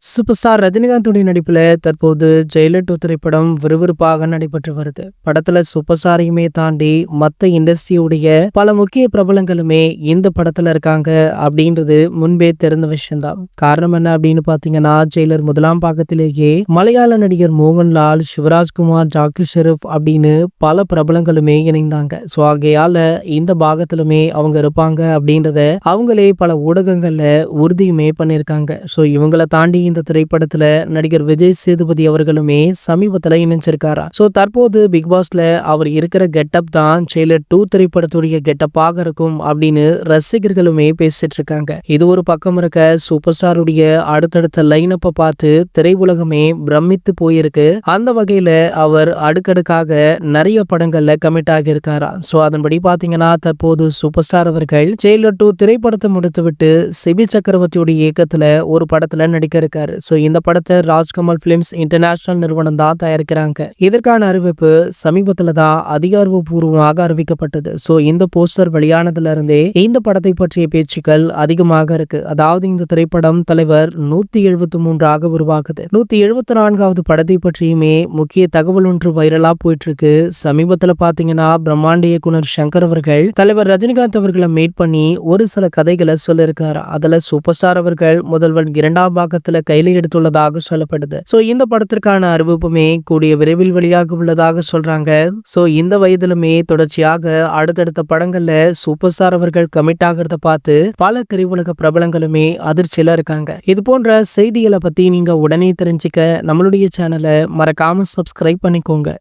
Super star ரஜினிகாந்தோடைய நடிப்புல தற்போது Jailer 2 திரைப்படம் விறுவிறுப்பாக நடைபெற்று வருது. படத்துல சூப்பர் ஸ்டாரையுமே தாண்டி மத்த இண்டஸ்ட்ரியுடைய பல முக்கிய பிரபலங்களுமே இந்த படத்துல இருக்காங்க அப்படின்றது முன்பே தெரிந்த விஷயம்தான். காரணம் என்ன அப்படின்னு பாத்தீங்கன்னா, ஜெயிலர் முதலாம் பாகத்திலேயே மலையாள நடிகர் மோகன்லால், சிவராஜ்குமார், ஜாக்கி ஷெரீப் அப்படின்னு பல பிரபலங்களுமே இணைந்தாங்க. ஸோ ஆகையால இந்த பாகத்திலுமே அவங்க இருப்பாங்க அப்படின்றத அவங்களே பல ஊடகங்கள்ல உறுதியுமே பண்ணியிருக்காங்க. ஸோ இவங்களை தாண்டி இந்த திரைப்படத்துல நடிகர் விஜய் சேதுபதி அவர்களுமே சமீபத்துல இணைஞ்சிருக்காரா. சோ தற்போது பிக் பாஸ்ல அவர் இருக்கிற கெட்டப் தான் ஜெயிலர் 2 திரைப்படத்துடைய கெட்டப்பாக இருக்கும் அப்படின்னு ரசிகர்களுமே பேசிட்டு இருக்காங்க. இது ஒரு பக்கம் இருக்க, சூப்பர் ஸ்டாருடைய அடுத்தடுத்த லைனப்ப பார்த்து திரையுலகமே பிரமித்து போயிருக்கு. அந்த வகையில அவர் அடுக்கடுக்காக நிறைய படங்கள்ல கமிட் ஆகி இருக்காரா. சோ அதன்படி பாத்தீங்கன்னா, தற்போது சூப்பர் ஸ்டார் அவர்கள் ஜெயிலர் 2 திரைப்படத்தை முடித்துவிட்டு சிபி சக்கரவர்த்தியுடைய இயக்கத்துல ஒரு படத்துல நடிக்க இருக்காரு. சோ இந்த படத்தை ராஜ்கமல் பிலிம்ஸ் இன்டர்நேஷனல் நிறுவனம் தான் தயாரிக்கிறாங்க. இதற்கான அறிவிப்பு சமீபத்துல தான் அதிகாரப்பூர்வமாக அறிவிக்கப்பட்டது. சோ இந்த போஸ்டர் வெளியானதுல இருந்தே இந்த படத்தை பற்றிய பேச்சுக்கள் அதிகமாக இருக்கு. அதாவது இந்த திரைப்படம் தலைவர் 173 உருவாகுது. 174வது படத்தை பற்றியுமே முக்கிய தகவல் ஒன்று வைரலா போயிட்டு இருக்கு. சமீபத்துல பாத்தீங்கன்னா, பிரம்மாண்ட இயக்குனர் சங்கர் அவர்கள் தலைவர் ரஜினிகாந்த் அவர்களை மீட் பண்ணி ஒரு சில கதைகளை சொல்லியிருக்காரு. அதுல சூப்பர் ஸ்டார் அவர்கள் முதல்வன் 2ஆம் பாகத்துல கையில எடுத்துள்ளதாக சொல்லப்படுது. சோ இந்த படத்திற்கான அறிவிப்புமே கூடிய விரைவில் வெளியாக உள்ளதாக சொல்றாங்க. சோ இந்த வயதிலுமே தொடர்ச்சியாக அடுத்தடுத்த படங்கள்ல சூப்பர் ஸ்டார் அவர்கள் கமிட் ஆகிறத பார்த்து பல திரையுலக பிரபலங்களுமே அதிர்ச்சியில இருக்காங்க. இது போன்ற செய்திகளை பத்தி நீங்க உடனே தெரிஞ்சுக்க நம்மளுடைய சேனலை மறக்காம சப்ஸ்கிரைப் பண்ணிக்கோங்க.